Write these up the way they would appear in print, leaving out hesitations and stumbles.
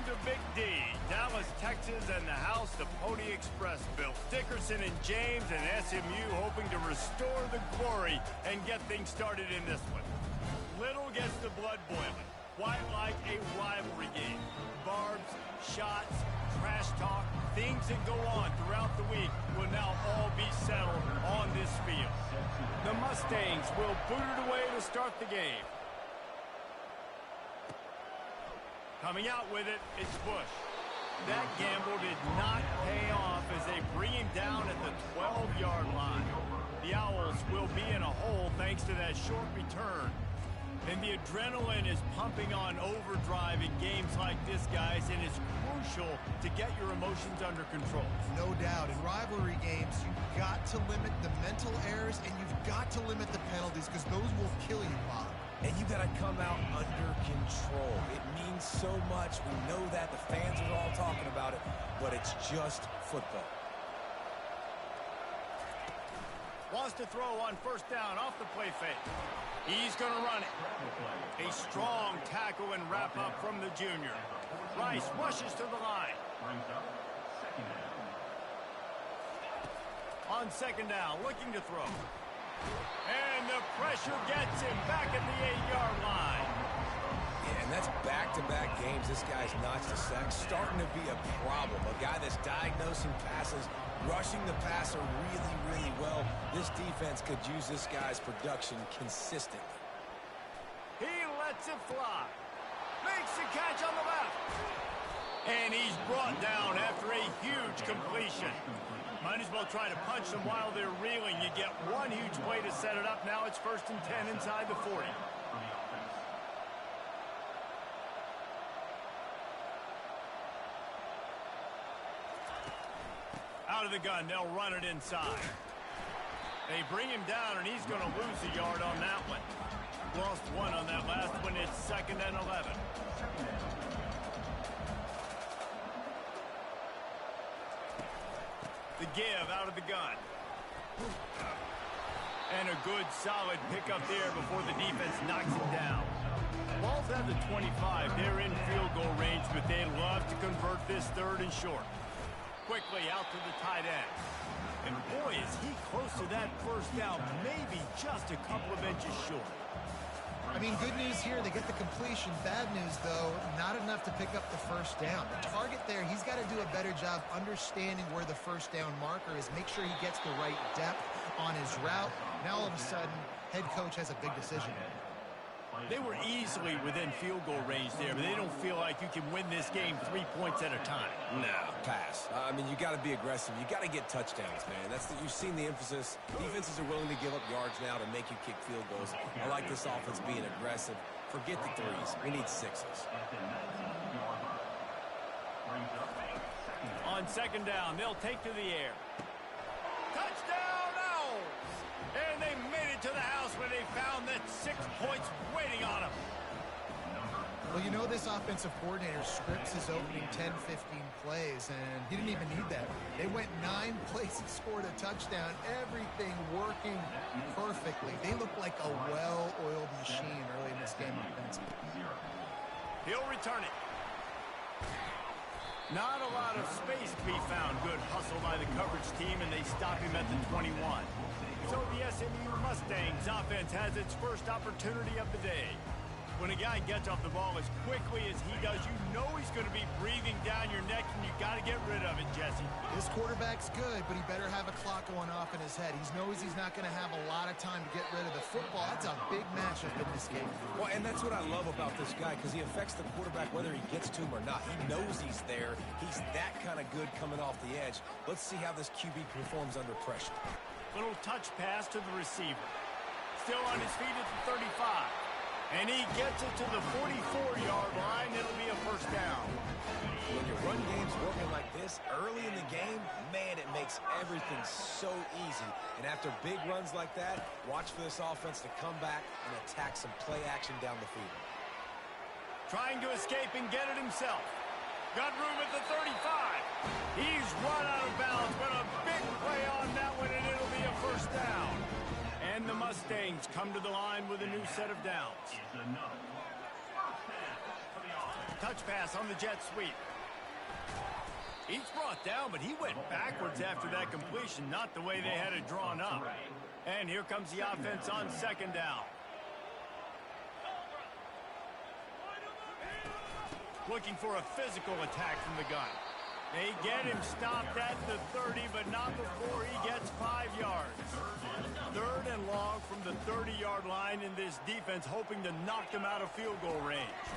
to Big D, Dallas, Texas, and the house the Pony Express built. Dickerson and James and SMU hoping to restore the glory and get things started in this one. Little gets the blood boiling, quite like a rivalry game. Barbs, shots, trash talk, things that go on throughout the week will now all be settled on this field. The Mustangs will boot it away to start the game. Coming out with it, it's Bush. That gamble did not pay off as they bring him down at the 12-yard line. The Owls will be in a hole thanks to that short return. And the adrenaline is pumping on overdrive in games like this, guys, and it's crucial to get your emotions under control. No doubt. In rivalry games, you've got to limit the mental errors and you've got to limit the penalties because those will kill you, Bob. And you got to come out under control. It means so much. We know that. The fans are all talking about it, but it's just football. Wants to throw on first down off the play fake. He's going to run it. A strong tackle and wrap up from the junior. Rice rushes to the line. On second down, looking to throw. And the pressure gets him back at the 8-yard line. Yeah, and that's back-to-back games. This guy's notched a sack, starting to be a problem. A guy that's diagnosing passes, rushing the passer really, really well. This defense could use this guy's production consistently. He lets it fly. Makes the catch on the left. And he's brought down after a huge completion. Might as well try to punch them while they're reeling. You get one huge play to set it up. Now it's 1st and 10 inside the 40. Out of the gun, they'll run it inside. They bring him down, and he's going to lose a yard on that one. Lost one on that last one. It's 2nd and 11. The give out of the gun. And a good, solid pickup there before the defense knocks him down. Ball's at the 25. They're in field goal range, but they'd love to convert this 3rd and short. Quickly out to the tight end. And boy, is he close to that first down, maybe just a couple of inches short. I mean, good news here, they get the completion. Bad news, though, not enough to pick up the first down. The target there, he's got to do a better job understanding where the first down marker is, make sure he gets the right depth on his route. Now, all of a sudden, head coach has a big decision. They were easily within field goal range there, but they don't feel like you can win this game 3 points at a time. No, pass. I mean, you got to be aggressive. You got to get touchdowns, man. You've seen the emphasis. Defenses are willing to give up yards now to make you kick field goals. I like this offense being aggressive. Forget the threes. We need 6s. On second down, they'll take to the air. Touchdown, Owls! And they made it to the house where they found that 6 points waiting on them. Well, you know this offensive coordinator scripts his opening 10, 15 plays, and he didn't even need that. They went 9 plays and scored a touchdown. Everything working perfectly. They look like a well-oiled machine early in this game offensively. He'll return it. Not a lot of space to be found. Good hustle by the coverage team, and they stop him at the 21. So the SMU Mustangs offense has its first opportunity of the day. When a guy gets off the ball as quickly as he does, you know he's going to be breathing down your neck, and you got to get rid of it, Jesse. This quarterback's good, but he better have a clock going off in his head. He knows he's not going to have a lot of time to get rid of the football. That's a big matchup in this game. Well, and that's what I love about this guy, because he affects the quarterback whether he gets to him or not. He knows he's there. He's that kind of good coming off the edge. Let's see how this QB performs under pressure. Little touch pass to the receiver. Still on his feet at the 35. And he gets it to the 44-yard line. It'll be a first down. When your run game's working like this early in the game, man, it makes everything so easy. And after big runs like that, watch for this offense to come back and attack some play action down the field. Trying to escape and get it himself. Got room at the 35. He's run out of bounds, but a big play on that one, and it'll be a first down. And the Mustangs come to the line with a new set of downs. touch pass on the jet sweep. He's brought down, but he went backwards after that completion, not the way they had it drawn up. And here comes the offense on second down. Looking for a physical attack from the gun. They get him stopped at the 30, but not before he gets 5 yards. Third and long from the 30-yard line, in this defense hoping to knock them out of field goal range.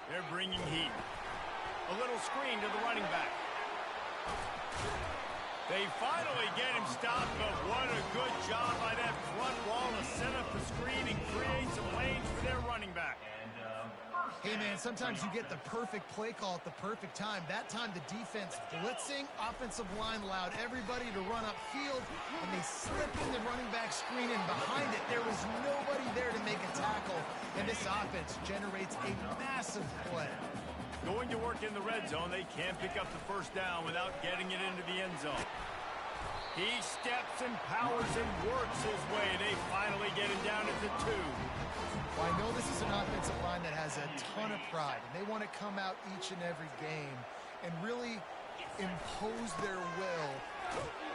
They're bringing heat. A little screen to the running back. They finally get him stopped, but what a good job by that front wall to set up the screen and create some lanes for their running back. Hey, man, sometimes you get the perfect play call at the perfect time. That time the defense blitzing, offensive line allowed everybody to run upfield, and they slipped in the running back screen, and behind it there was nobody there to make a tackle, and this offense generates a massive play. Going to work in the red zone, they can't pick up the first down without getting it into the end zone. He steps and powers and works his way. They finally get him down at the 2. Well, I know this is an offensive line that has a ton of pride, and they want to come out each and every game and really impose their will.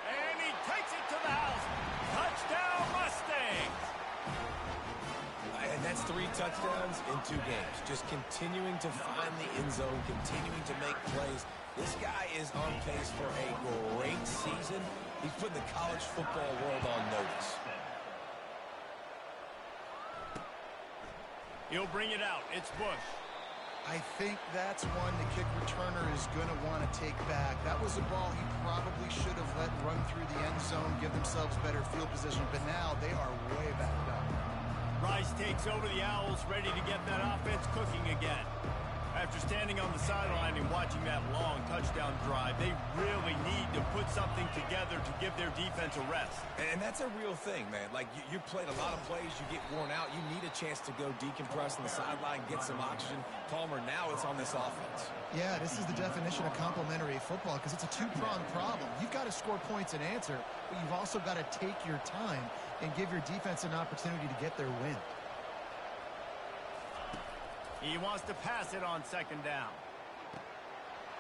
And he takes it to the house. Touchdown, Mustangs! And that's 3 touchdowns in 2 games. Just continuing to find the end zone, continuing to make plays. This guy is on pace for a great season. He's putting the college football world on notice. He'll bring it out. It's Bush. I think that's one the kick returner is going to want to take back. That was a ball he probably should have let run through the end zone, give themselves better field position, but now they are way backed up. Rice takes over the Owls, ready to get that offense cooking again. After standing on the sideline and watching that long touchdown drive, they really need to put something together to give their defense a rest. And that's a real thing, man. Like, you played a lot of plays, you get worn out. You need a chance to go decompress on the sideline, get some oxygen. Palmer, now it's on this offense. Yeah, this is the definition of complementary football because it's a two-pronged problem. You've got to score points and answer, but you've also got to take your time and give your defense an opportunity to get their win. He wants to pass it on second down.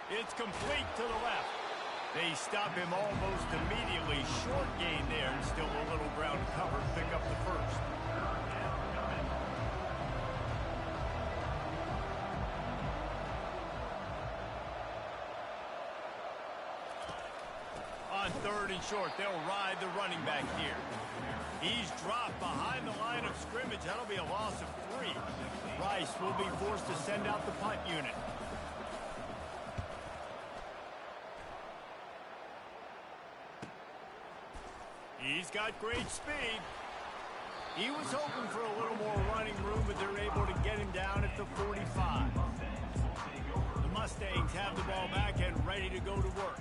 It's complete to the left. They stop him almost immediately. Short gain there, and still a little ground cover. Pick up the first. On third and short, they'll ride the running back here. He's dropped behind the line of scrimmage. That'll be a loss of 3. Rice will be forced to send out the punt unit. He's got great speed. He was hoping for a little more running room, but they're able to get him down at the 45. The Mustangs have the ball back and ready to go to work.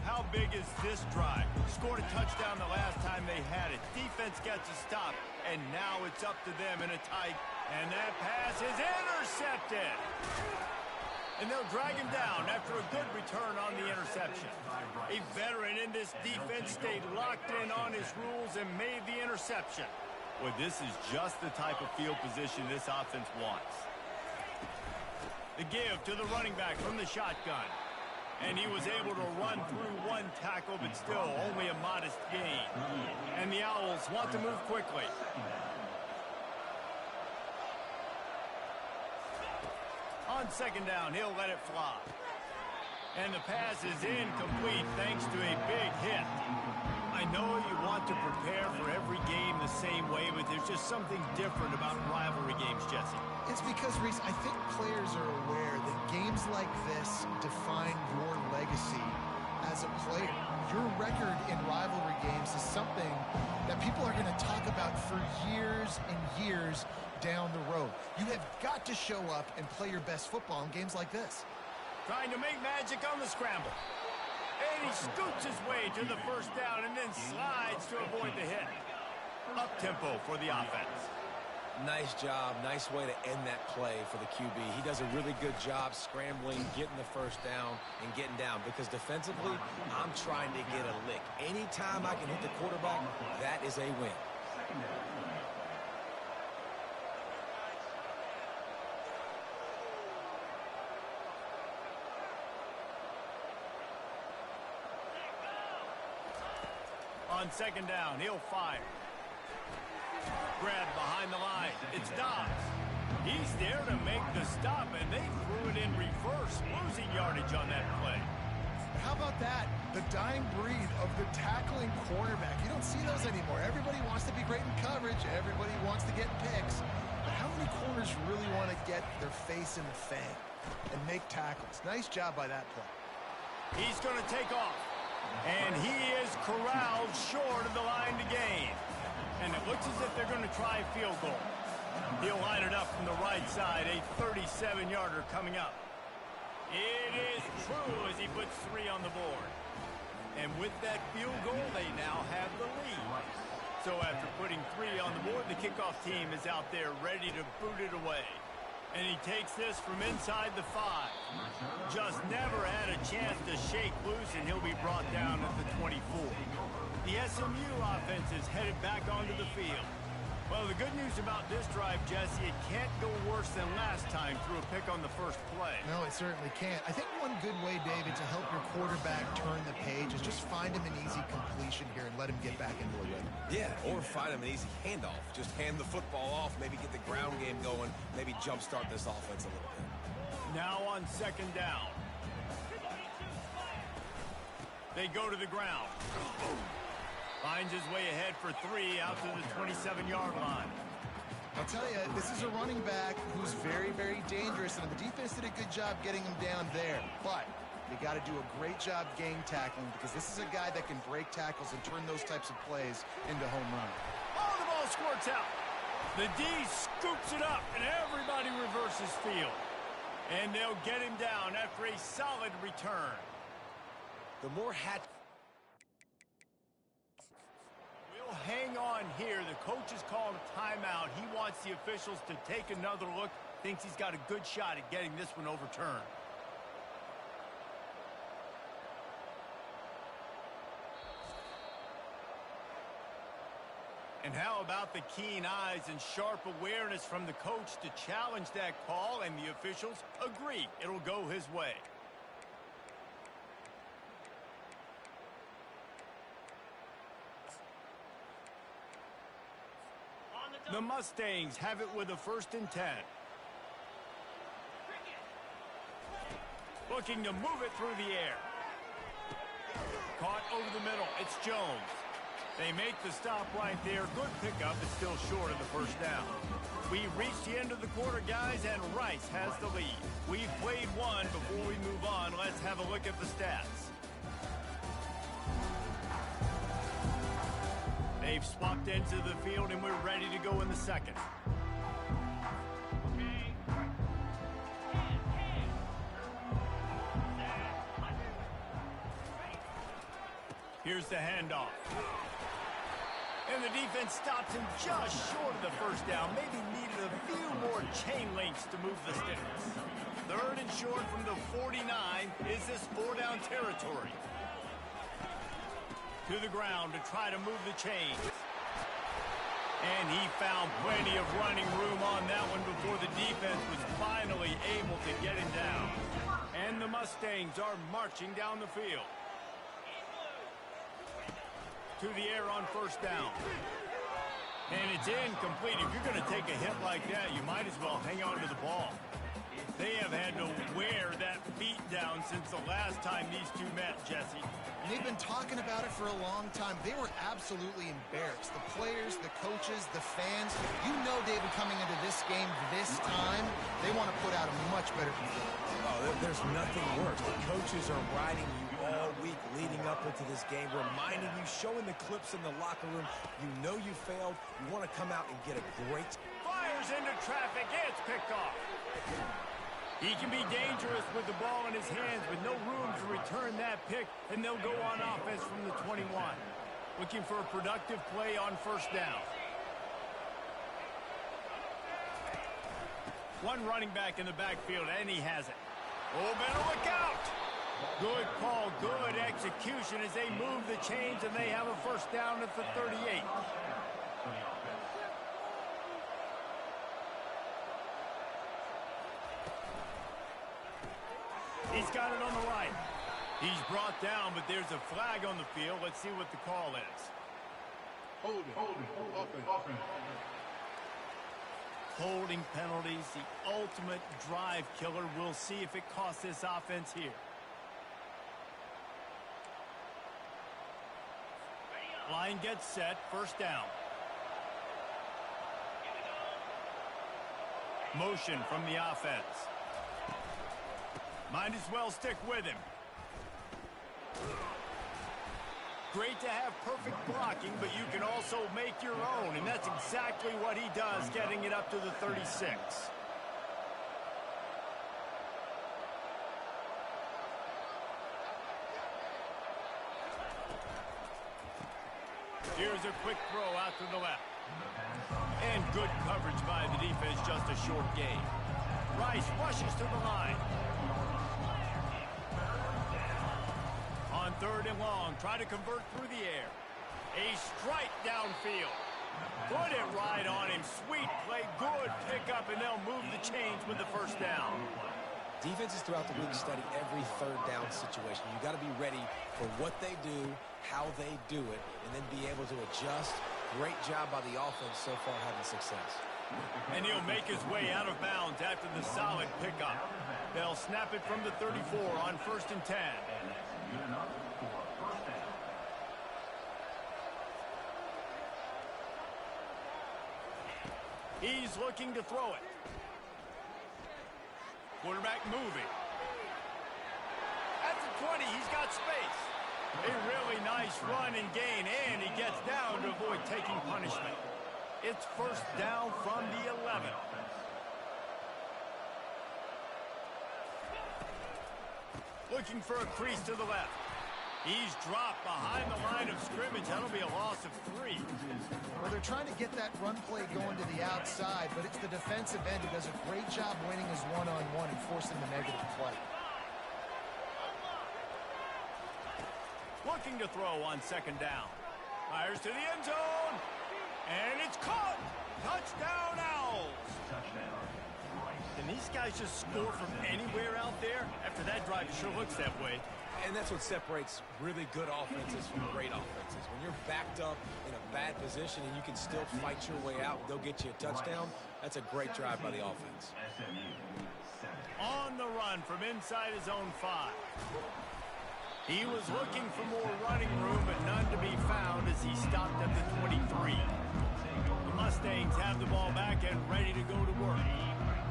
How big is this drive? Scored a touchdown the last time they had it. Defense gets a stop, and now it's up to them in a tight. And that pass is intercepted. And they'll drag him down after a good return on the interception. A veteran in this defense stayed locked in on his rules and made the interception. Well, this is just the type of field position this offense wants. The give to the running back from the shotgun. And he was able to run through 1 tackle, but still only a modest gain. And the Owls want to move quickly. On second down, he'll let it fly. And the pass is incomplete thanks to a big hit. I know you want to prepare for every game the same way, but there's just something different about rivalry games, Jesse. It's because, Reese, I think players are aware that games like this define your legacy as a player. Your record in rivalry games is something that people are going to talk about for years and years down the road. You have got to show up and play your best football in games like this. Trying to make magic on the scramble. And he scoots his way to the first down and then slides to avoid the hit. Up-tempo for the offense. Nice job. Nice way to end that play for the QB. He does a really good job scrambling, getting the first down, and getting down. Because defensively, I'm trying to get a lick. Anytime I can hit the quarterback, that is a win. On second down, he'll fire. Grab behind the line. It's Dobbs. He's there to make the stop, and they threw it in reverse, losing yardage on that play. How about that? The dying breed of the tackling cornerback. You don't see those anymore. Everybody wants to be great in coverage. Everybody wants to get picks. But how many corners really want to get their face in the fang and make tackles? Nice job by that play. He's going to take off. And he is corralled short of the line to gain. And it looks as if they're going to try a field goal. He'll line it up from the right side, a 37-yarder coming up. It is true as he puts 3 on the board. And with that field goal, they now have the lead. So after putting 3 on the board, the kickoff team is out there ready to boot it away. And he takes this from inside the 5. Just never had a chance to shake loose, and he'll be brought down at the 24. The SMU offense is headed back onto the field. Well, the good news about this drive, Jesse, it can't go worse than last time through a pick on the first play. No, it certainly can't. I think one good way, David, to help your quarterback turn the page is just find him an easy completion here and let him get back into a rhythm. Yeah, or find him an easy handoff. Just hand the football off, maybe get the ground game going, maybe jumpstart this offense a little bit. Now on second down. They go to the ground. Finds his way ahead for 3 out to the 27-yard line. I'll tell you, this is a running back who's very, very dangerous, and the defense did a good job getting him down there. But you got to do a great job game tackling because this is a guy that can break tackles and turn those types of plays into home run. Oh, the ball squirts out. The D scoops it up, and everybody reverses field. And they'll get him down after a solid return. The more hat... Hang on here. The coach has called a timeout. He wants the officials to take another look. Thinks he's got a good shot at getting this one overturned. And how about the keen eyes and sharp awareness from the coach to challenge that call, and the officials agree it'll go his way. The Mustangs have it with a 1st and 10. Looking to move it through the air. Caught over the middle. It's Jones. They make the stop right there. Good pickup. It's still short of the 1st down. We reach the end of the quarter, guys, and Rice has the lead. We've played one. Before we move on, let's have a look at the stats. They've swapped into the field, and we're ready to go in the second. Here's the handoff. And the defense stops him just short of the 1st down. Maybe needed a few more chain links to move the sticks. 3rd and short from the 49. Is this 4-down territory? To the ground to try to move the chains. And he found plenty of running room on that one before the defense was finally able to get him down. And the Mustangs are marching down the field. To the air on 1st down. And it's incomplete. If you're going to take a hit like that, you might as well hang on to the ball. They have had to wear that beat down since the last time these two met, Jesse. And they've been talking about it for a long time. They were absolutely embarrassed. The players, the coaches, the fans. You know, David, coming into this game this time, they want to put out a much better performance. Oh, there's nothing worse. The coaches are riding you all week leading up into this game, reminding you, showing the clips in the locker room. You know you failed. You want to come out and get a great... Fires into traffic. It's picked off. He can be dangerous with the ball in his hands, with no room to return that pick, and they'll go on offense from the 21. Looking for a productive play on 1st down. One running back in the backfield, and he has it. Oh, better look out! Good call, good execution as they move the chains, and they have a 1st down at the 38. He's got it on the right. He's brought down, but there's a flag on the field. Let's see what the call is. Holding penalties, the ultimate drive killer. We'll see if it costs this offense here. Line gets set, first down. Motion from the offense. Might as well stick with him. Great to have perfect blocking, but you can also make your own, and that's exactly what he does, getting it up to the 36. Here's a quick throw out to the left. And good coverage by the defense, just a short gain. Rice rushes to the line. On 3rd and long, try to convert through the air. A strike downfield. Put it right on him. Sweet play, good pickup, and they'll move the chains with the first down. Defenses throughout the week study every 3rd down situation. You got to be ready for what they do, how they do it, and then be able to adjust. Great job by the offense so far having success. And he'll make his way out of bounds after the solid pickup. They'll snap it from the 34 on 1st and 10. He's looking to throw it. Quarterback moving. At the 20, he's got space. A really nice run and gain, and he gets down to avoid taking punishment. It's first down from the 11. Looking for a crease to the left. He's dropped behind the line of scrimmage. That'll be a loss of 3. Well, they're trying to get that run play going to the outside, but it's the defensive end who does a great job winning his one-on-one and forcing the negative play. Looking to throw on 2nd down. Fires to the end zone. And it's caught. Touchdown, Owls. Can these guys just score from anywhere out there? After that drive, it sure looks that way. And that's what separates really good offenses from great offenses. When you're backed up in a bad position and you can still fight your way out and they'll get you a touchdown, that's a great drive by the offense. On the run from inside his own 5. He was looking for more running room, but none to be found as he stopped at the 23. The Mustangs have the ball back and ready to go to work.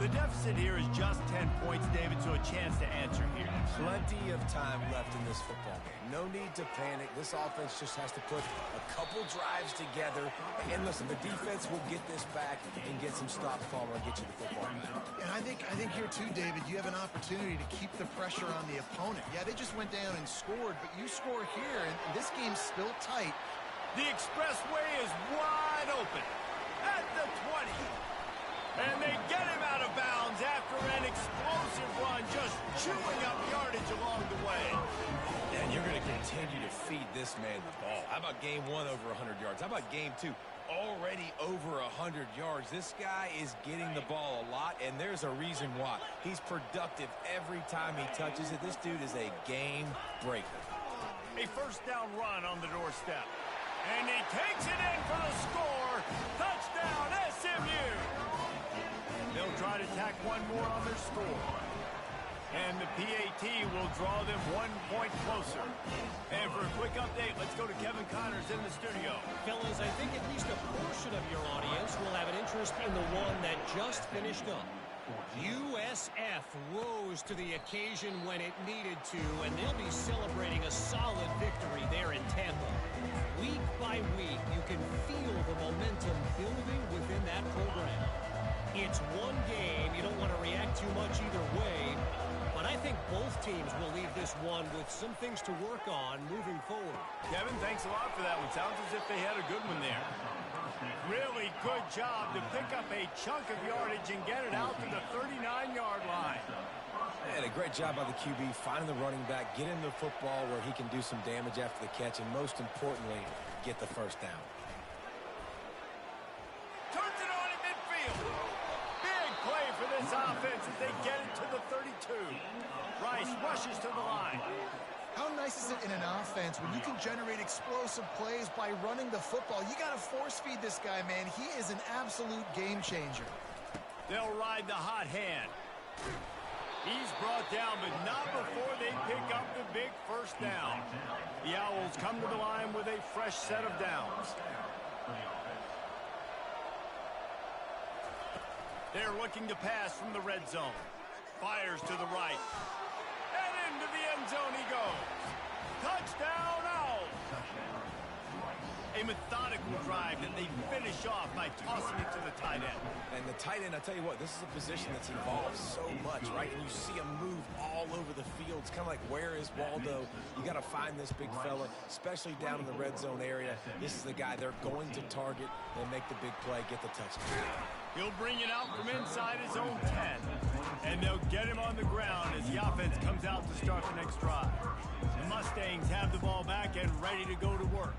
The deficit here is just 10 points, David, so a chance to answer here. Plenty of time left in this football game. No need to panic. This offense just has to put a couple drives together. And listen, the defense will get this back and get some stops following and get you the football back. And I think here, too, David, you have an opportunity to keep the pressure on the opponent. Yeah, they just went down and scored, but you score here, and this game's still tight. The expressway is wide open at the 20. And they get him out of bounds after an explosive run, just chewing up yardage along the way. And you're going to continue to feed this man the ball. How about game 1 over 100 yards? How about game 2? Already over 100 yards. This guy is getting the ball a lot, and there's a reason why. He's productive every time he touches it. This dude is a game breaker. A first down run on the doorstep. And he takes it in for the score. Touchdown, SMU. They'll try to tack one more on their score. And the PAT will draw them 1 point closer. And for a quick update, let's go to Kevin Connors in the studio. Fellas, I think at least a portion of your audience will have an interest in the one that just finished up. USF rose to the occasion when it needed to, and they'll be celebrating a solid victory there in Tampa. Week by week, you can feel the momentum building within that program. It's one game. You don't want to react too much either way. But I think both teams will leave this one with some things to work on moving forward. Kevin, thanks a lot for that one. Sounds as if they had a good one there. Really good job to pick up a chunk of yardage and get it out to the 39-yard line. And a great job by the QB finding the running back, get him the football where he can do some damage after the catch, and most importantly, get the first down. Turns it on in midfield. Big play for this offense as they get it to the 32. Rice rushes to the line. How nice is it in an offense when you can generate explosive plays by running the football? You got to force feed this guy, man. He is an absolute game changer. They'll ride the hot hand. He's brought down, but not before they pick up the big first down. The Owls come to the line with a fresh set of downs. They're looking to pass from the red zone. Fires to the right. And into the end zone he goes. Touchdown, Owls! A methodical drive that they finish off by tossing it to the tight end. And the tight end, I tell you what, this is a position that's involved so much, right? And you see him move all over the field. It's kind of like, where is Waldo? You got to find this big fella, especially down in the red zone area. This is the guy they're going to target and make the big play, get the touchdown. He'll bring it out from inside his own 10. And they'll get him on the ground as the offense comes out to start the next drive. The Mustangs have the ball back and ready to go to work.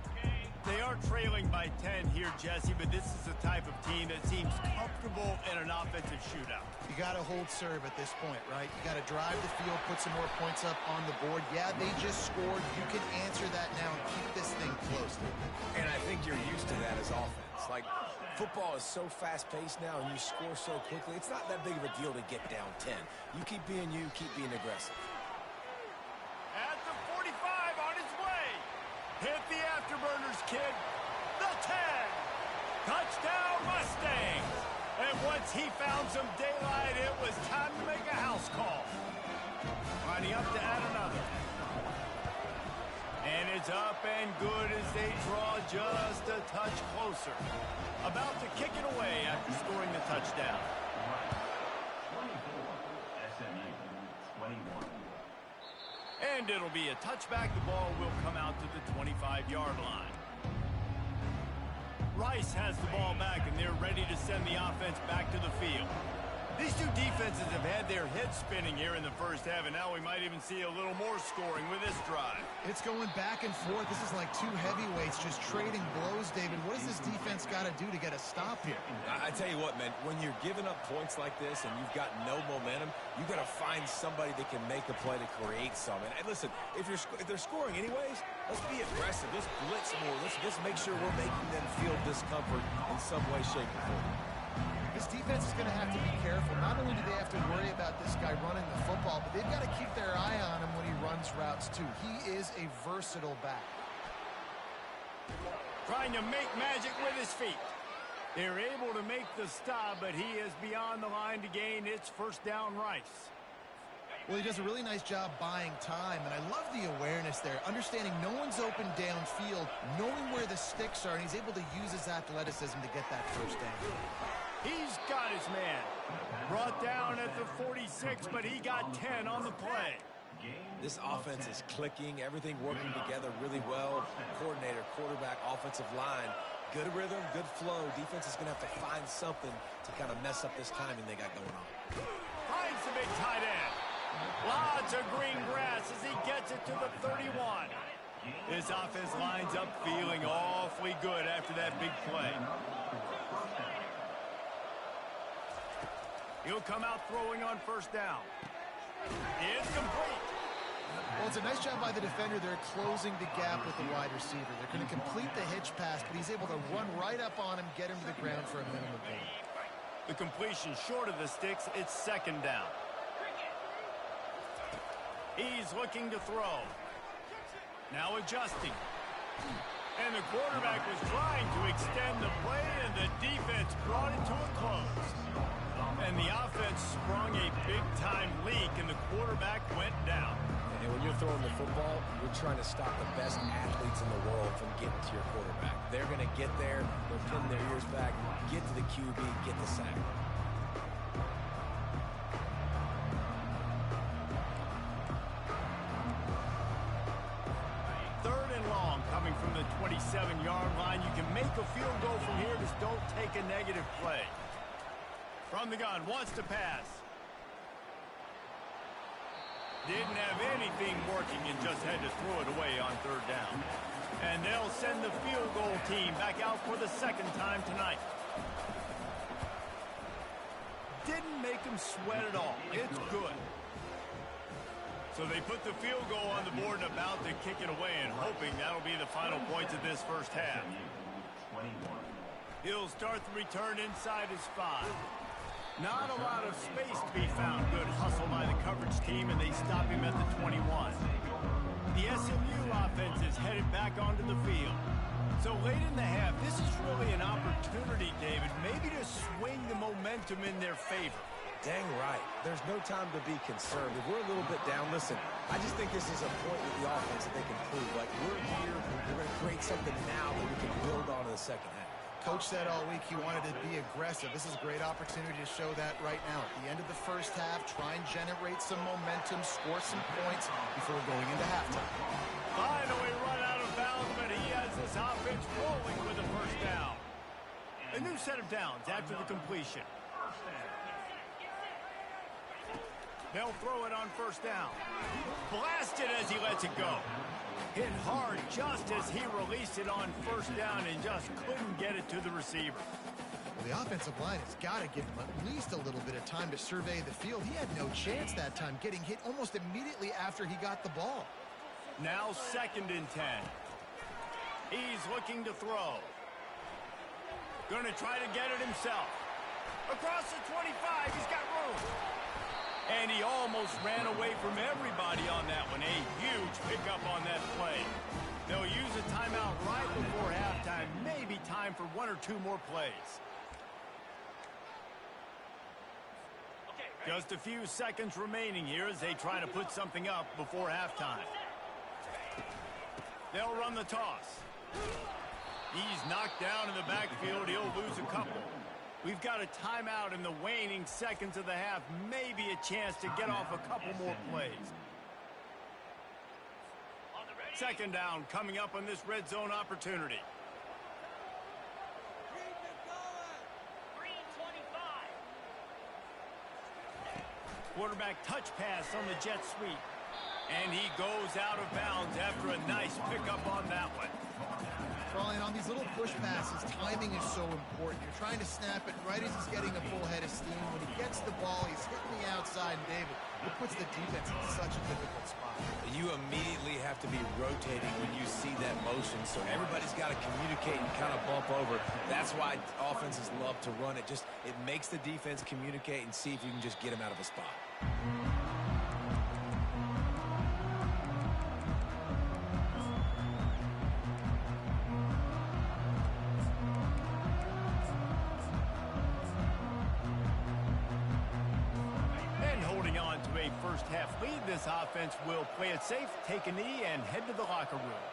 They are trailing by 10 here, Jesse, but this is the type of team that seems comfortable in an offensive shootout. You got to hold serve at this point, right? You got to drive the field, put some more points up on the board. Yeah, they just scored. You can answer that now and keep this thing close. And I think you're used to that as offense. Like, football is so fast-paced now and you score so quickly, it's not that big of a deal to get down 10. You keep being aggressive. At the 45 on his way. Hit the afterburners, kid. The 10. Touchdown, Mustangs. And once he found some daylight, it was time to make a house call. Lining up to add another. And it's up and good as they draw just a touch closer. About to kick it away after scoring the touchdown. And it'll be a touchback. The ball will come out to the 25-yard line. Rice has the ball back, and they're ready to send the offense back to the field. These two defenses have had their heads spinning here in the first half, and now we might even see a little more scoring with this drive. It's going back and forth. This is like two heavyweights just trading blows, David. What does this defense got to do to get a stop here? I tell you what, man, when you're giving up points like this and you've got no momentum, you got to find somebody that can make a play to create some. And listen, if they're scoring anyways, let's be aggressive. Let's blitz more. Let's make sure we're making them feel discomfort in some way, shape, or form. This defense is going to have to be careful. Not only do they have to worry about this guy running the football, but they've got to keep their eye on him when he runs routes, too. He is a versatile back. Trying to make magic with his feet. They're able to make the stop, but he is beyond the line to gain its first down. Rice. Well, he does a really nice job buying time, and I love the awareness there, understanding no one's open downfield, knowing where the sticks are, and he's able to use his athleticism to get that first down. He's got his man. Brought down at the 46, but he got 10 on the play. This offense is clicking, everything working together really well. Coordinator, quarterback, offensive line, good rhythm, good flow. Defense is going to have to find something to kind of mess up this timing they got going on. Finds the big tight end. Lots of green grass as he gets it to the 31. This offense lines up feeling awfully good after that big play. He'll come out throwing on first down. It's complete. Well, it's a nice job by the defender. They're closing the gap with the wide receiver. They're going to complete the hitch pass, but he's able to run right up on him, get him to the ground for a minimum gain. The completion short of the sticks. It's second down. He's looking to throw. Now adjusting. And the quarterback was trying to extend the play, and the defense brought it to a close. And the offense sprung a big-time leak, and the quarterback went down. And when you're throwing the football, you're trying to stop the best athletes in the world from getting to your quarterback. They're going to get there. They're pinning their ears back, get to the QB, get the sack. Third and long coming from the 27-yard line. You can make a field goal from here. Just don't take a negative play. From the gun, wants to pass. Didn't have anything working and just had to throw it away on third down. And they'll send the field goal team back out for the second time tonight. Didn't make them sweat at all. It's good. So they put the field goal on the board and about to kick it away and hoping that'll be the final points of this first half. He'll start the return inside his 5. Not a lot of space to be found. Good hustle by the coverage team, and they stop him at the 21. The SMU offense is headed back onto the field. So late in the half, this is really an opportunity, David, maybe to swing the momentum in their favor. Dang right. There's no time to be concerned. If we're a little bit down, listen, I just think this is a point with the offense that they can prove. Like, we're here, we're going to create something now that we can build on in the second half. Coach said all week he wanted to be aggressive. This is a great opportunity to show that right now. At the end of the first half, try and generate some momentum, score some points before going into halftime. Finally run out of bounds, but he has this offense rolling with a first down. A new set of downs after the completion. They'll throw it on first down. Blasted as he lets it go. Hit hard just as he released it on first down and just couldn't get it to the receiver. Well, the offensive line has got to give him at least a little bit of time to survey the field. He had no chance that time, getting hit almost immediately after he got the ball. Now 2nd and 10. He's looking to throw. Gonna try to get it himself. Across the 25, he's got room. And he almost ran away from everybody on that one. A huge pickup on that play. They'll use a timeout right before halftime. Maybe time for 1 or 2 more plays. Just a few seconds remaining here as they try to put something up before halftime. They'll run the toss. He's knocked down in the backfield. He'll lose a couple. We've got a timeout in the waning seconds of the half. Maybe a chance to get off a couple more plays. 2nd down coming up on this red zone opportunity. Quarterback touch pass on the jet sweep. And he goes out of bounds after a nice pickup on that one. Well, and on these little push passes, timing is so important. You're trying to snap it right as he's getting a full head of steam. When he gets the ball, he's hitting the outside, and David, it puts the defense in such a difficult spot. You immediately have to be rotating when you see that motion, so everybody's got to communicate and kind of bump over. That's why offenses love to run it. It makes the defense communicate and see if you can just get him out of a spot. First half lead, this offense will play it safe, take a knee, and head to the locker room.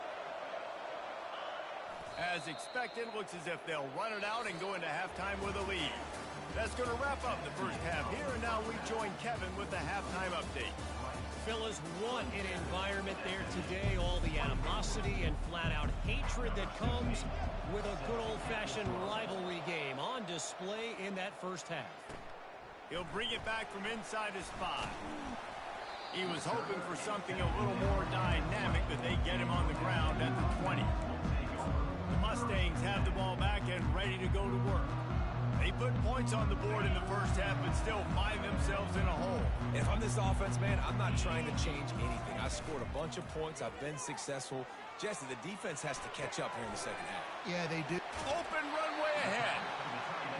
As expected, looks as if they'll run it out and go into halftime with a lead. That's going to wrap up the first half here, and now we join Kevin with the halftime update. Phyllis, what an environment there today. All the animosity and flat-out hatred that comes with a good old-fashioned rivalry game on display in that first half. He'll bring it back from inside his 5. He was hoping for something a little more dynamic, but they get him on the ground at the 20. The Mustangs have the ball back and ready to go to work. They put points on the board in the first half, but still find themselves in a hole. If I'm this offense, man, I'm not trying to change anything. I scored a bunch of points. I've been successful. Jesse, the defense has to catch up here in the second half. Yeah, they do. Open runway ahead.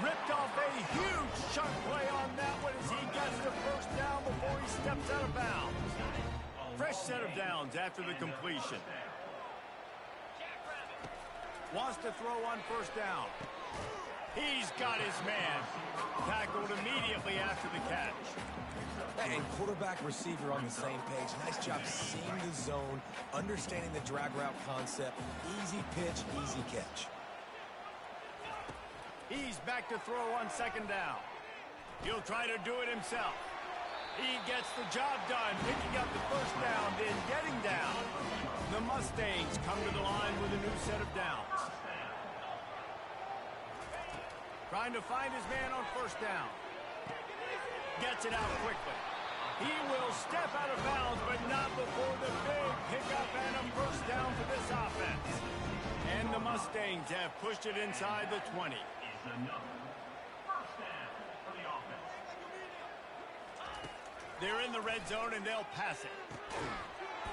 Ripped off a huge chunk play on that one as he gets the first down before he steps out of bounds. Fresh set of downs after the completion. Wants to throw on first down. He's got his man. Tackled immediately after the catch. And quarterback receiver on the same page. Nice job seeing the zone, understanding the drag route concept. Easy pitch, easy catch. He's back to throw on 2nd down. He'll try to do it himself. He gets the job done, picking up the first down, then getting down. The Mustangs come to the line with a new set of downs. Trying to find his man on first down. Gets it out quickly. He will step out of bounds, but not before the big pickup and a first down for this offense. And the Mustangs have pushed it inside the 20. They're in the red zone, and they'll pass it.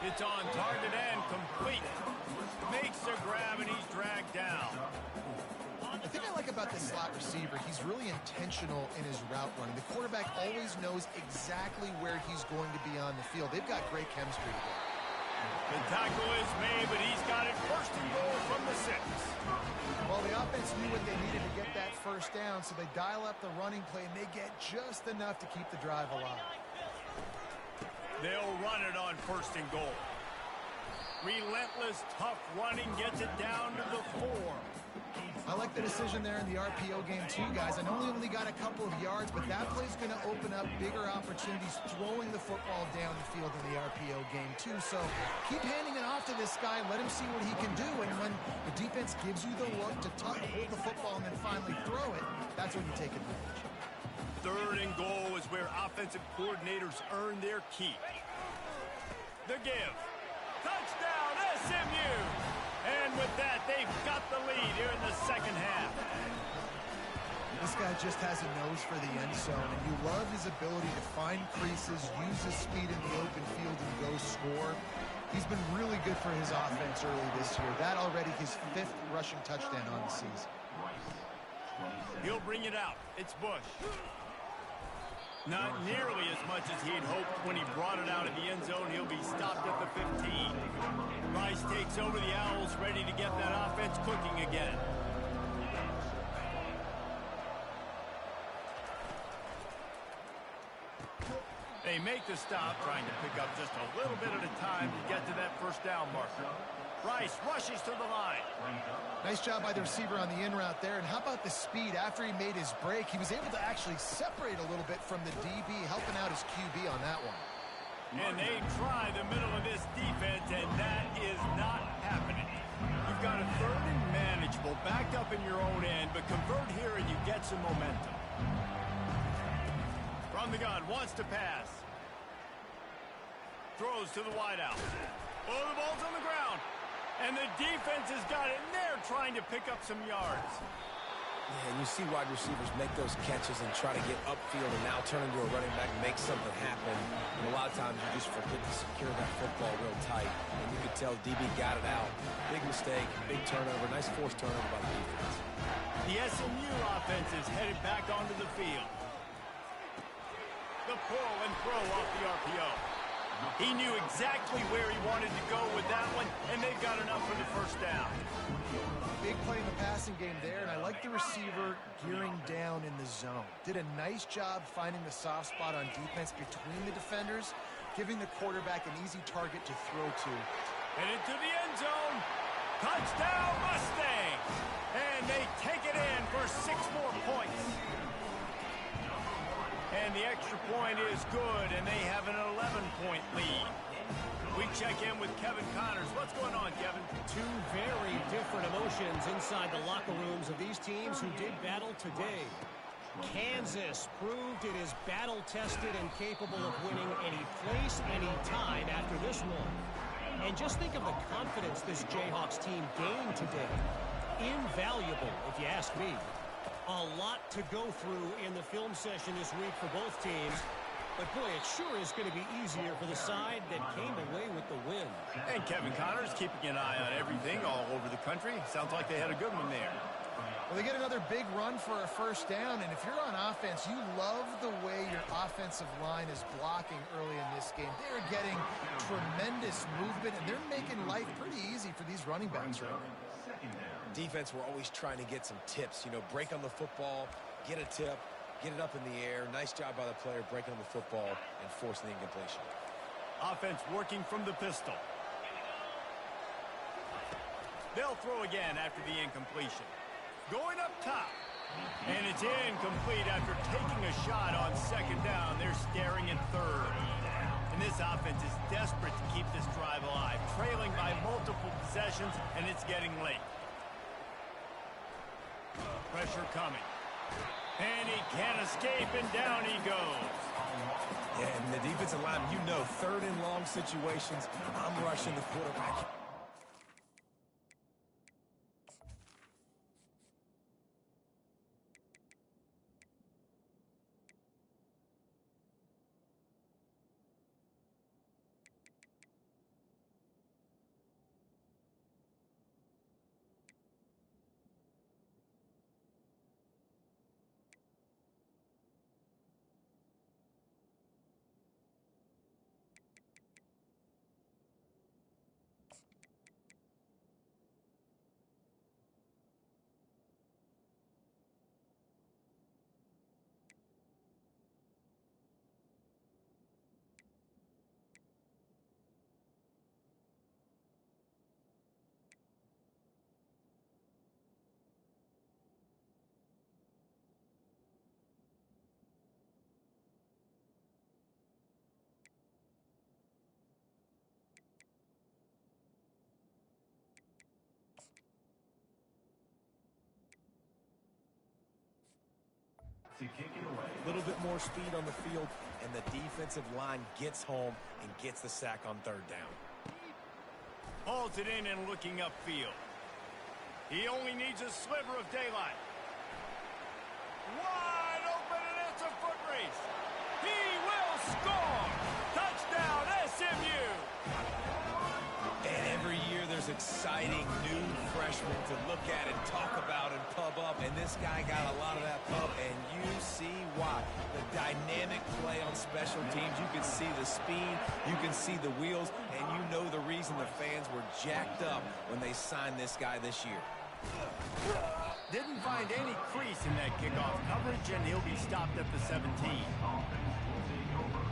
It's on target and complete. Makes a grab and he's dragged down. The thing I like about this slot receiver, he's really intentional in his route running. The quarterback always knows exactly where he's going to be on the field. They've got great chemistry together. The tackle is made, but he's got it first and goal from the 6. Well, the offense knew what they needed to get that first down, so they dial up the running play, and they get just enough to keep the drive alive. They'll run it on first and goal. Relentless, tough running gets it down to the 4. I like the decision there in the RPO game too, guys. I know he only got a couple of yards, but that play's going to open up bigger opportunities throwing the football down the field in the RPO game too. So keep handing it off to this guy. Let him see what he can do. And when the defense gives you the look to hold the football and then finally throw it, that's when you take advantage. Third and goal is where offensive coordinators earn their keep. The give. Touchdown, SMU! And with that, they've got the lead here in the second half. This guy just has a nose for the end zone, and you love his ability to find creases, use his speed in the open field, and go score. He's been really good for his offense early this year. That already his 5th rushing touchdown on the season. He'll bring it out. It's Bush. Not nearly as much as he'd hoped when he brought it out of the end zone. He'll be stopped at the 15. Rice takes over the Owls, ready to get that offense cooking again. They make the stop, trying to pick up just a little bit at a time to get to that first down marker. Rice rushes to the line. Nice job by the receiver on the in route there. And how about the speed after he made his break? He was able to actually separate a little bit from the DB, helping out his QB on that one. And they try the middle of this defense, and that is not happening. You've got a third and manageable, backed up in your own end, but convert here and you get some momentum. From the gun, wants to pass. Throws to the wideout. Oh, the ball's on the ground. And the defense has got it, and they're trying to pick up some yards. Yeah, and you see wide receivers make those catches and try to get upfield and now turn into a running back and make something happen. And a lot of times you just forget to secure that football real tight. And you could tell DB got it out. Big mistake, big turnover, nice forced turnover by the defense. The SMU offense is headed back onto the field. The pull and throw off the RPO. He knew exactly where he wanted to go with that one, and they've got enough for the first down. Big play in the passing game there, and I like the receiver gearing down in the zone. Did a nice job finding the soft spot on defense between the defenders, giving the quarterback an easy target to throw to. And into the end zone. Touchdown, Mustangs! And they take it in for 6 more points. And the extra point is good, and they have an 11-point lead. We check in with Kevin Connors. What's going on, Kevin? 2 very different emotions inside the locker rooms of these teams who did battle today. Kansas proved it is battle-tested and capable of winning any place, any time after this one. And just think of the confidence this Jayhawks team gained today. Invaluable, if you ask me. A lot to go through in the film session this week for both teams. But, boy, it sure is going to be easier for the side that came away with the win. And Kevin Connors keeping an eye on everything all over the country. Sounds like they had a good one there. Well, they get another big run for a first down, and if you're on offense, you love the way your offensive line is blocking early in this game. They're getting tremendous movement, and they're making life pretty easy for these running backs right now. Defense, we're always trying to get some tips. You know, break on the football, get a tip, get it up in the air. Nice job by the player breaking on the football and forcing the incompletion. Offense working from the pistol. They'll throw again after the incompletion. Going up top. And it's incomplete after taking a shot on second down. They're staring at third. And this offense is desperate to keep this drive alive, trailing by multiple possessions, and it's getting late. Pressure coming. And he can't escape, and down he goes. Yeah, and the defensive line, you know, third and long situations, I'm rushing the quarterback. A little bit more speed on the field, and the defensive line gets home and gets the sack on third down. Hauls it in and looking upfield. He only needs a sliver of daylight. Wide open, and it's a foot race. He will score! Touchdown, SMU! And every year there's exciting new freshmen to look at and talk about and pub up, and this guy got a lot of that pub, and you see why. The dynamic play on special teams, you can see the speed, you can see the wheels, and you know the reason the fans were jacked up when they signed this guy this year. Didn't find any crease in that kickoff coverage, and he'll be stopped at the 17.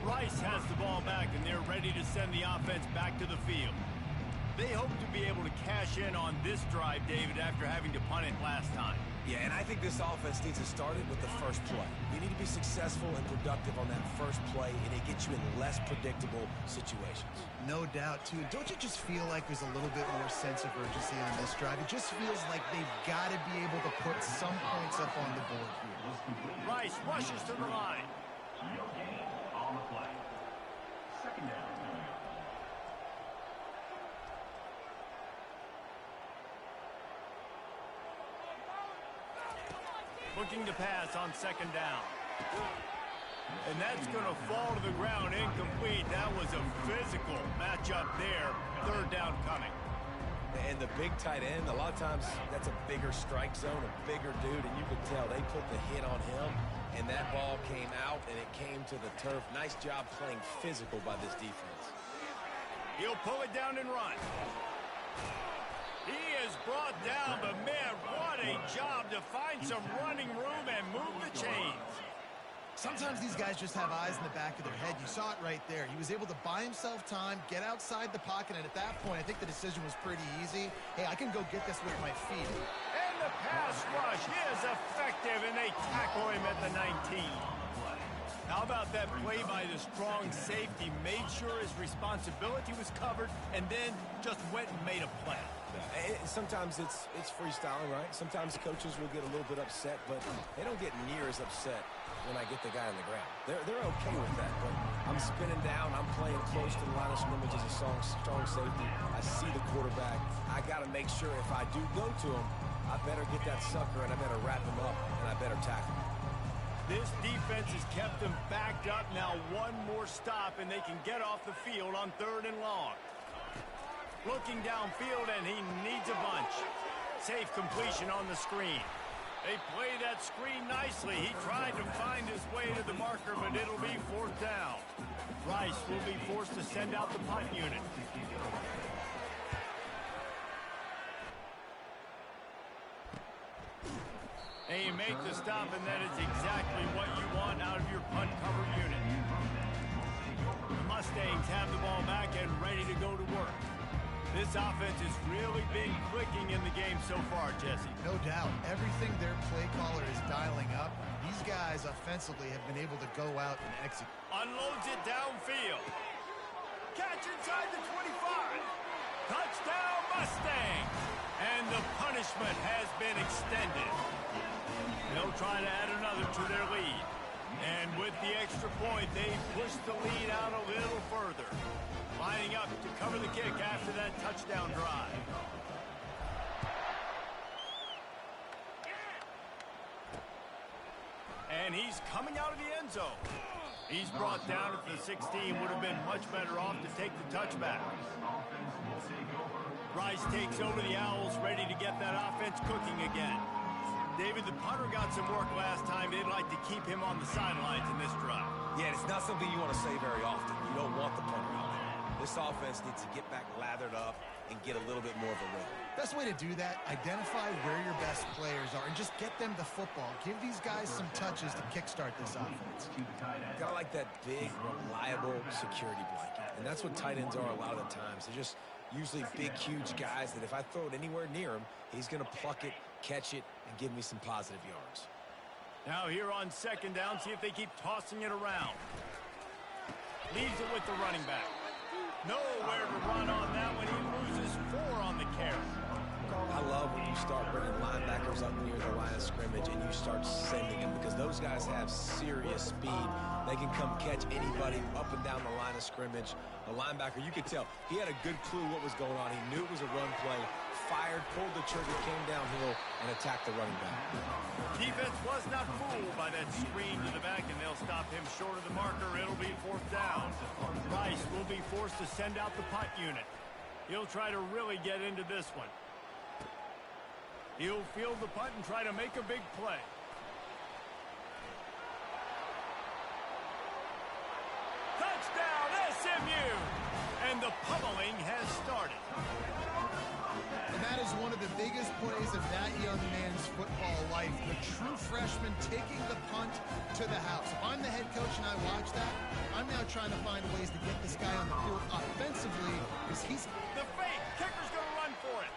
Rice has the ball back, and they're ready to send the offense back to the field. They hope to be able to cash in on this drive, David, after having to punt it last time. Yeah, and I think this offense needs to start it with the first play. You need to be successful and productive on that first play, and it gets you in less predictable situations. No doubt, too. Don't you just feel like there's a little bit more sense of urgency on this drive? It just feels like they've got to be able to put some points up on the board here. Rice rushes to the line. On the play. Second down. Looking to pass on second down. And that's going to fall to the ground incomplete. That was a physical matchup there. Third down coming. And the big tight end, a lot of times that's a bigger strike zone, a bigger dude, and you can tell they put the hit on him, and that ball came out, and it came to the turf. Nice job playing physical by this defense. He'll pull it down and run. He is brought down, but man, what a job to find some running room and move the chains. Sometimes these guys just have eyes in the back of their head. You saw it right there. He was able to buy himself time, get outside the pocket, and at that point, I think the decision was pretty easy. Hey, I can go get this with my feet. And the pass rush is effective, and they tackle him at the 19. How about that play by the strong safety? Made sure his responsibility was covered, and then just went and made a play. Sometimes it's freestyling, right? Sometimes coaches will get a little bit upset, but they don't get near as upset when I get the guy on the ground. They're okay with that, but I'm spinning down, I'm playing close to the line of scrimmage as a strong safety. I see the quarterback. I got to make sure if I do go to him, I better get that sucker, and I better wrap him up, and I better tackle him. This defense has kept them backed up. Now one more stop, and they can get off the field on third and long. Looking downfield, and he needs a bunch. Safe completion on the screen. They play that screen nicely. He tried to find his way to the marker, but it'll be fourth down. Rice will be forced to send out the punt unit. And you make the stop, and that is exactly what you want out of your punt cover unit. The Mustangs have the ball back and ready to go to work. This offense has really been clicking in the game so far, Jesse. No doubt. Everything their play caller is dialing up, these guys offensively have been able to go out and execute. Unloads it downfield. Catch inside the 25. Touchdown, Mustangs. And the punishment has been extended. They'll try to add another to their lead. And with the extra point, they push the lead out a little further. Lining up to cover the kick after that touchdown drive. And he's coming out of the end zone. He's brought down at the 16. Would have been much better off to take the touchback. Rice takes over the Owls, ready to get that offense cooking again. David, the punter got some work last time. They'd like to keep him on the sidelines in this drive. Yeah, it's not something you want to say very often. You don't want the punter out there. This offense needs to get back lathered up and get a little bit more of a rhythm. Best way to do that, identify where your best players are and just get them the football. Give these guys some touches to kickstart this offense. Got to like that big, reliable security blanket. And that's what tight ends are a lot of the times. They're just usually big, huge guys that if I throw it anywhere near him, he's going to pluck it, catch it, and give me some positive yards. Now here on second down, see if they keep tossing it around. Leaves it with the running back. Nowhere to run on that one. He loses 4 on the carry. I love when you start bringing linebackers up near near the line of scrimmage and you start sending them, because those guys have serious speed. They can come catch anybody up and down the line of scrimmage. The linebacker, you could tell, he had a good clue what was going on. He knew it was a run play, fired, pulled the trigger, came downhill, and attacked the running back. Defense was not fooled by that screen to the back, and they'll stop him short of the marker. It'll be 4th down. Rice will be forced to send out the punt unit. He'll try to really get into this one. He'll field the punt and try to make a big play. Touchdown, SMU! And the pummeling has started. And that is one of the biggest plays of that young man's football life. The true freshman taking the punt to the house. If I'm the head coach and I watch that, I'm now trying to find ways to get this guy on the field offensively, because he's... The fake. Kicker's going to run for it.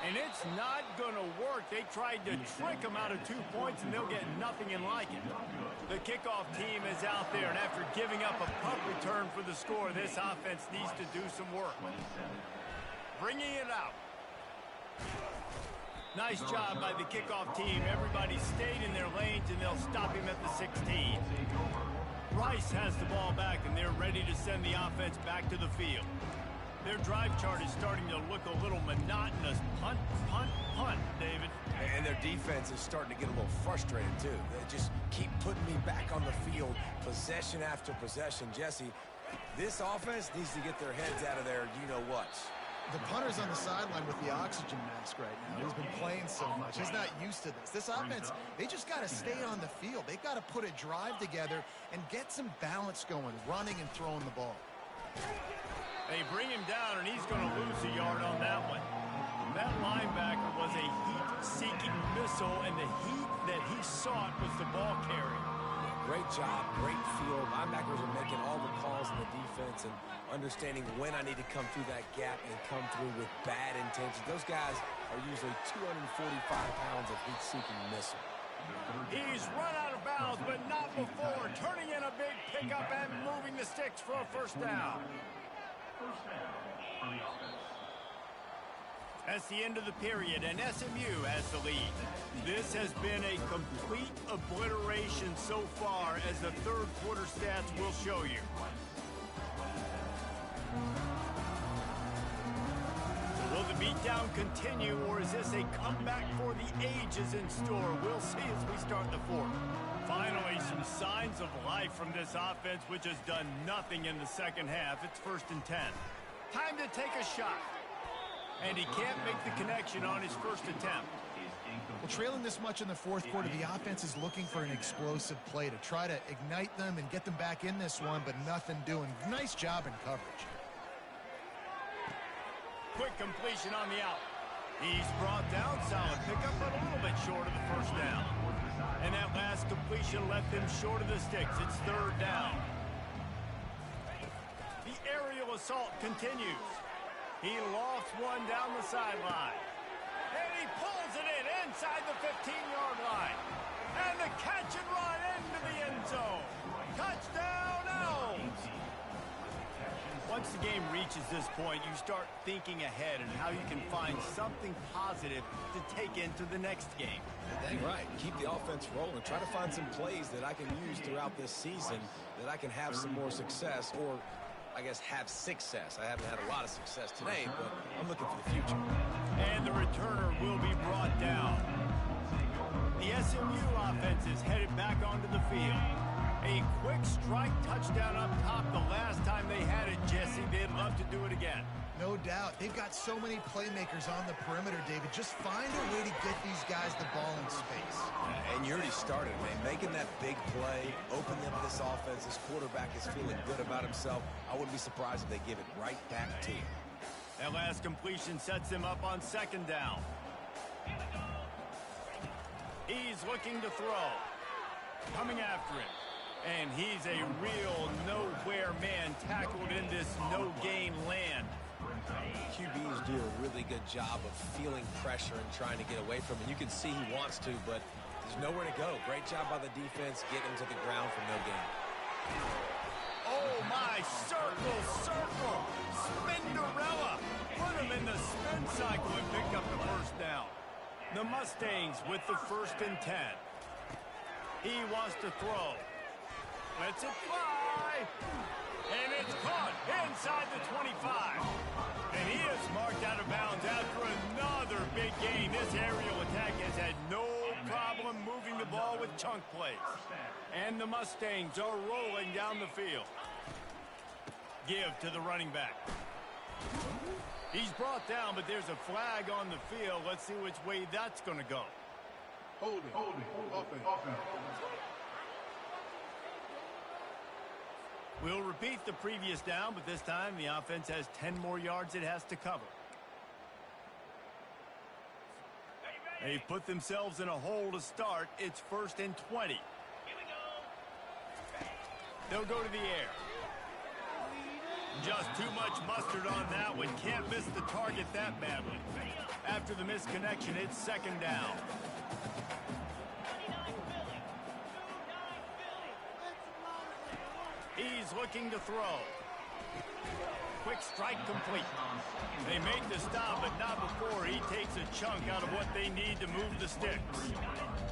And it's not going to work. They tried to trick him out of 2 points, and they'll get nothing in like it. The kickoff team is out there, and after giving up a punt return for the score, this offense needs to do some work. Bringing it out. Nice job by the kickoff team. Everybody stayed in their lanes, and they'll stop him at the 16. Rice has the ball back, and they're ready to send the offense back to the field. Their drive chart is starting to look a little monotonous. Punt, punt, punt, David. And their defense is starting to get a little frustrated, too. They just keep putting me back on the field, possession after possession. Jesse, this offense needs to get their heads out of their you-know-what. The punter's on the sideline with the oxygen mask right now. He's been playing so much. He's not used to this. This offense, they just got to stay on the field. They've got to put a drive together and get some balance going, running and throwing the ball. They bring him down, and he's going to lose a yard on that one. That linebacker was a heat-seeking missile, and the heat that he sought was the ball carrier. Great job, great field. Linebackers are making all the calls in the defense and understanding when I need to come through that gap and come through with bad intentions. Those guys are usually 245 pounds of heat-seeking missile. He's run out of bounds, but not before. Turning in a big pickup and moving the sticks for a 1st down. First down for the offense. That's the end of the period, and SMU has the lead. This has been a complete obliteration so far, as the 3rd quarter stats will show you. Will the beatdown continue, or is this a comeback for the ages in store? We'll see as we start the 4th. Finally, some signs of life from this offense, which has done nothing in the 2nd half. It's 1st and 10. Time to take a shot. And he can't make the connection on his 1st attempt. Well, trailing this much in the 4th quarter, the offense is looking for an explosive play to try to ignite them and get them back in this one, but nothing doing. Nice job in coverage. Quick completion on the out. He's brought down, solid pickup, but a little bit short of the 1st down. And that last completion left him short of the sticks. It's 3rd down. The aerial assault continues. He lofts one down the sideline. And he pulls it in inside the 15-yard line. And the catch and run into the end zone. Touchdown, Elms! Once the game reaches this point, you start thinking ahead and how you can find something positive to take into the next game. Dang right. Keep the offense rolling. Try to find some plays that I can use throughout this season that I can have some more success, or I guess have success. I haven't had a lot of success today, but I'm looking for the future. And the returner will be brought down. The SMU offense is headed back onto the field. A quick strike touchdown up top the last time they had it, Jesse. They'd love to do it again. No doubt. They've got so many playmakers on the perimeter, David. Just find a way to get these guys the ball in space. And you already started, man. Making that big play, opening up this offense. This quarterback is feeling good about himself. I wouldn't be surprised if they give it right back to you. That last completion sets him up on 2nd down. He's looking to throw. Coming after him. And he's a real nowhere man, tackled in this no-gain land. QBs do a really good job of feeling pressure and trying to get away from it. You can see he wants to, but there's nowhere to go. Great job by the defense getting him to the ground for no gain. Oh, my, circle, circle, Spinderella. Put him in the spin cycle and pick up the 1st down. The Mustangs with the 1st and 10. He wants to throw. Lets it fly. And it's caught inside the 25. And he is marked out of bounds after another big gain. This aerial attack has had no problem moving the ball with chunk plays. And the Mustangs are rolling down the field. Give to the running back. He's brought down, but there's a flag on the field. Let's see which way that's going to go. Holding. Offense. We'll repeat the previous down, but this time the offense has 10 more yards it has to cover. They've put themselves in a hole to start. It's 1st and 20. They'll go to the air. Just too much mustard on that one. Can't miss the target that badly. After the misconnection, it's 2nd down. He's looking to throw. Quick strike complete. They make the stop, but not before he takes a chunk out of what they need to move the sticks.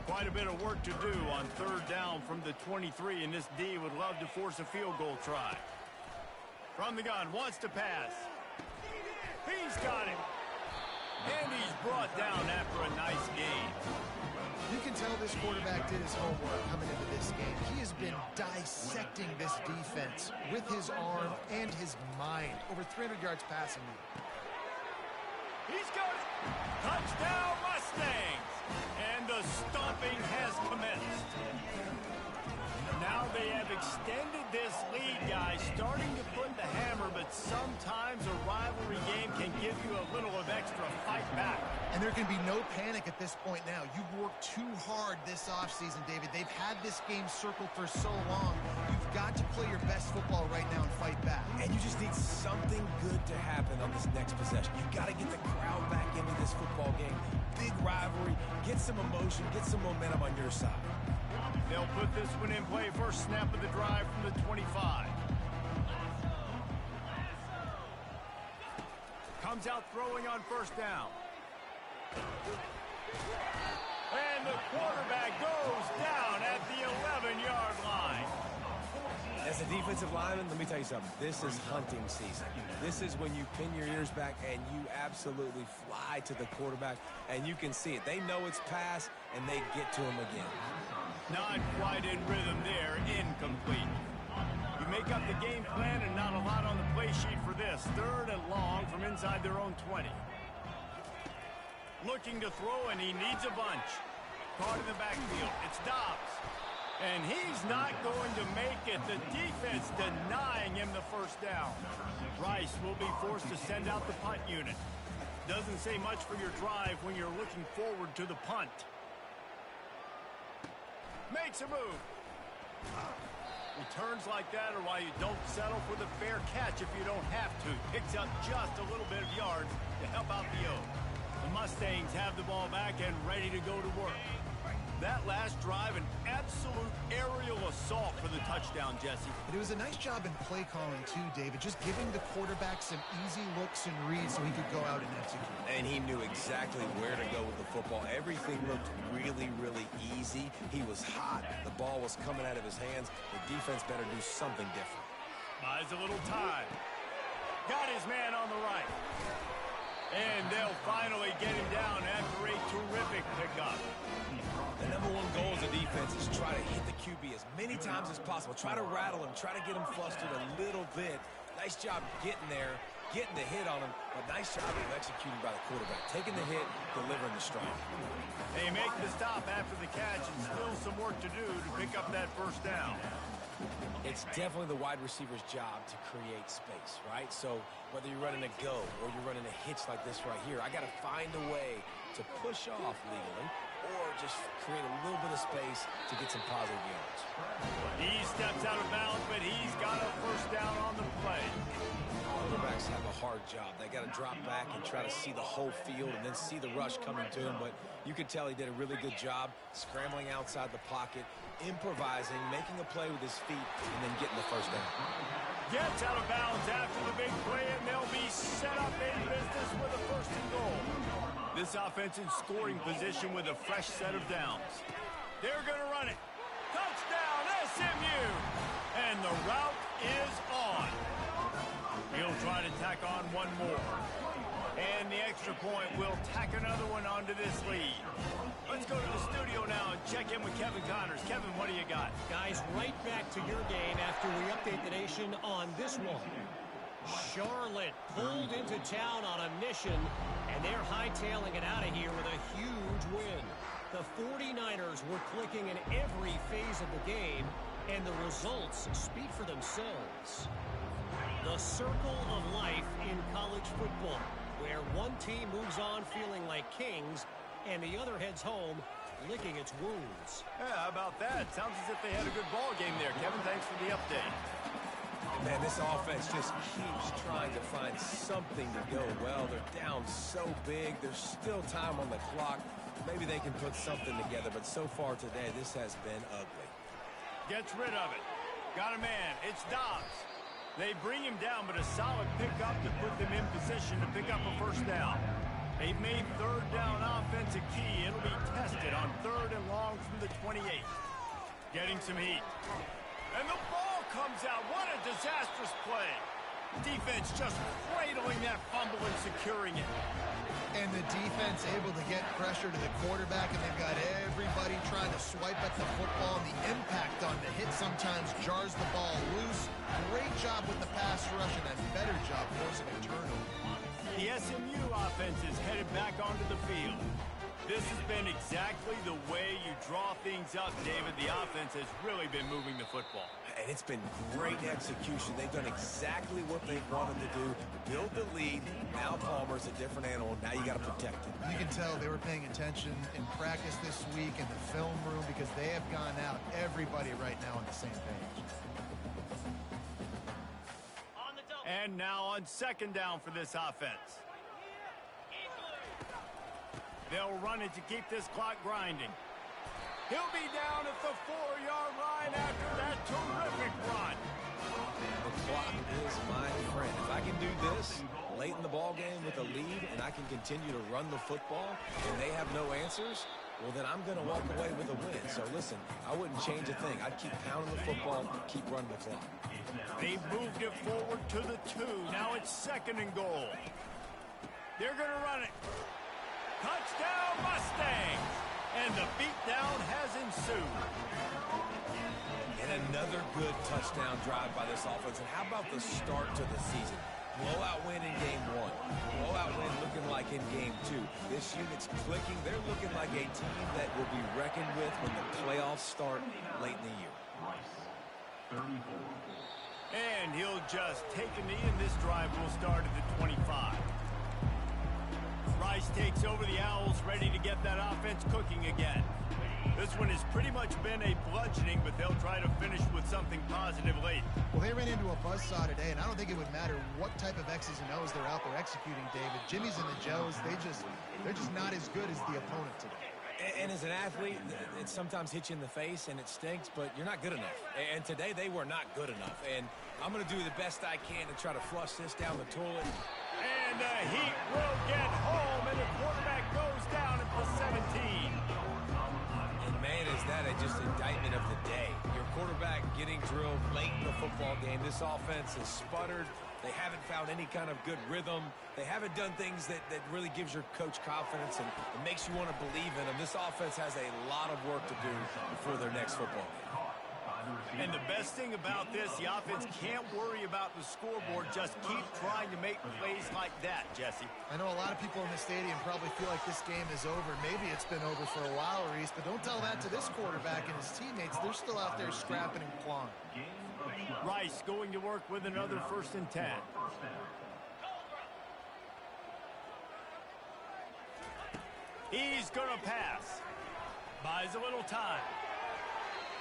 Quite a bit of work to do on 3rd down from the 23, and this D would love to force a field goal try. From the gun, wants to pass. He's got it. And he's brought down after a nice gain. You can tell this quarterback did his homework coming into this game. He has been dissecting this defense with his arm and his mind. Over 300 yards passing. He's got it. Touchdown Mustangs. And the stomping has commenced. Now they have extended this lead, guys, starting to put the hammer, but sometimes a rivalry game can give you a little of extra fight back. And there can be no panic at this point now. You've worked too hard this offseason, David. They've had this game circled for so long. You've got to play your best football right now and fight back. And you just need something good to happen on this next possession. You got to get the crowd back into this football game. Big rivalry. Get some emotion. Get some momentum on your side. They'll put this one in play. First snap of the drive from the 25. Comes out throwing on 1st down. And the quarterback goes down at the 11-yard line. As a defensive lineman, let me tell you something. This is hunting season. This is when you pin your ears back and you absolutely fly to the quarterback, and you can see it. They know it's pass, and they get to him again. Not quite in rhythm there. Incomplete. You make up the game plan and not a lot on the play sheet for this. 3rd and long from inside their own 20. Looking to throw, and he needs a bunch. Caught in the backfield. It's Dobbs. And he's not going to make it. The defense denying him the 1st down. Rice will be forced to send out the punt unit. Doesn't say much for your drive when you're looking forward to the punt. Makes a move. Returns like that are why you don't settle for the fair catch if you don't have to. Picks up just a little bit of yards to help out the O. The Mustangs have the ball back and ready to go to work. That last drive, an absolute aerial assault for the touchdown, Jesse. It was a nice job in play calling, too, David. Just giving the quarterback some easy looks and reads so he could go out and execute. And he knew exactly where to go with the football. Everything looked really, really easy. He was hot. The ball was coming out of his hands. The defense better do something different. Buys a little time. Got his man on the right. And they'll finally get him down after a terrific pickup. The number one goal as a defense is try to hit the QB as many times as possible. Try to rattle him. Try to get him flustered a little bit. Nice job getting there, getting the hit on him, but nice job of executing by the quarterback. Taking the hit, delivering the strike. They make the stop after the catch, and still some work to do to pick up that 1st down. It's definitely the wide receiver's job to create space, right? So whether you're running a go or you're running a hitch like this right here, I got to find a way to push off legally or just create a little bit of space to get some positive yards. He steps out of bounds, but he's got a 1st down on the play. Quarterbacks have a hard job. They got to drop back and try to see the whole field and then see the rush coming to him. But you could tell he did a really good job scrambling outside the pocket, improvising, making a play with his feet, and then getting the 1st down. Gets out of bounds after the big play, and they'll be set up in business with a 1st and goal. The This offense in scoring position with a fresh set of downs. They're going to run it. Touchdown, SMU! And the route is on. He'll try to tack on one more. And the extra point will tack another one onto this lead. Let's go to the studio now and check in with Kevin Connors. Kevin, what do you got? Guys, right back to your game after we update the nation on this one. Charlotte pulled into town on a mission, and they're hightailing it out of here with a huge win. The 49ers were clicking in every phase of the game, and the results speak for themselves. The circle of life in college football, where one team moves on feeling like kings, and the other heads home licking its wounds. Yeah, how about that? Sounds as if they had a good ball game there. Kevin, thanks for the update. Man, this offense just keeps trying to find something to go well. They're down so big. There's still time on the clock. Maybe they can put something together, but so far today, this has been ugly. Gets rid of it. Got a man. It's Dobbs. They bring him down, but a solid pickup to put them in position to pick up a first down. They've made third down offense a key. It'll be tested on 3rd and long from the 28. Getting some heat. And the ball comes out. What a disastrous play. Defense just cradling that fumble and securing it. And the defense able to get pressure to the quarterback, and they've got everybody trying to swipe at the football, and the impact on the hit sometimes jars the ball loose. Great job with the pass rush, and a better job forcing a turnover. The SMU offense is headed back onto the field. This has been exactly the way you draw things up, David. The offense has really been moving the football. And it's been great execution. They've done exactly what they wanted to do. Build the lead. Now Palmer's a different animal. Now you got to protect it. You can tell they were paying attention in practice this week in the film room, because they have gone out, everybody right now on the same page. And now on 2nd down for this offense. They'll run it to keep this clock grinding. He'll be down at the 4-yard line after that terrific run. The clock is my friend. If I can do this late in the ball game with a lead, and I can continue to run the football, and they have no answers, well, then I'm going to walk away with a win. So listen, I wouldn't change a thing. I'd keep pounding the football, keep running the clock. They moved it forward to the 2. Now it's 2nd and goal. They're going to run it. Touchdown, Mustangs! And the beatdown has ensued. And another good touchdown drive by this offense. And how about the start to the season? Blowout win in game 1. Blowout win looking like in game 2. This unit's clicking. They're looking like a team that will be reckoned with when the playoffs start late in the year. And he'll just take a knee, and this drive will start at the 25. Rice takes over the Owls, ready to get that offense cooking again. This one has pretty much been a bludgeoning, but they'll try to finish with something positive late. Well, they ran into a buzzsaw today, and I don't think it would matter what type of X's and O's they're out there executing, David. Jimmy's and the Joes, they're just not as good as the opponent today. And as an athlete, it sometimes hits you in the face, and it stinks, but you're not good enough. And today, they were not good enough. And I'm going to do the best I can to try to flush this down the toilet. And the Heat will get home, and the quarterback goes down at the 17. And man, is that just indictment of the day. Your quarterback getting drilled late in the football game. This offense has sputtered. They haven't found any kind of good rhythm. They haven't done things that really gives your coach confidence and it makes you want to believe in them. This offense has a lot of work to do before their next football game. And the best thing about this, the offense can't worry about the scoreboard. Just keep trying to make plays like that, Jesse. I know a lot of people in the stadium probably feel like this game is over. Maybe it's been over for a while, Reese, but don't tell that to this quarterback and his teammates. They're still out there scrapping and clawing. Rice going to work with another 1st and 10. He's going to pass. Buys a little time.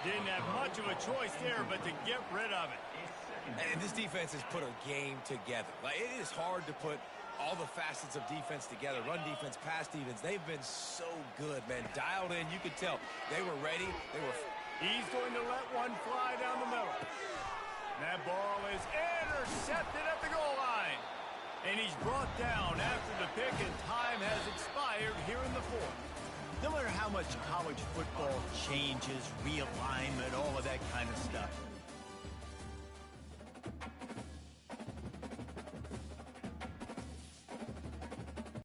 Didn't have much of a choice there, but to get rid of it. And this defense has put a game together. Like, it is hard to put all the facets of defense together. Run defense, pass defense. They've been so good, man. Dialed in. You could tell they were ready. He's going to let one fly down the middle. That ball is intercepted at the goal line. And he's brought down after the pick, and time has expired. required here in the fourth. No matter how much college football changes, realignment, all of that kind of stuff,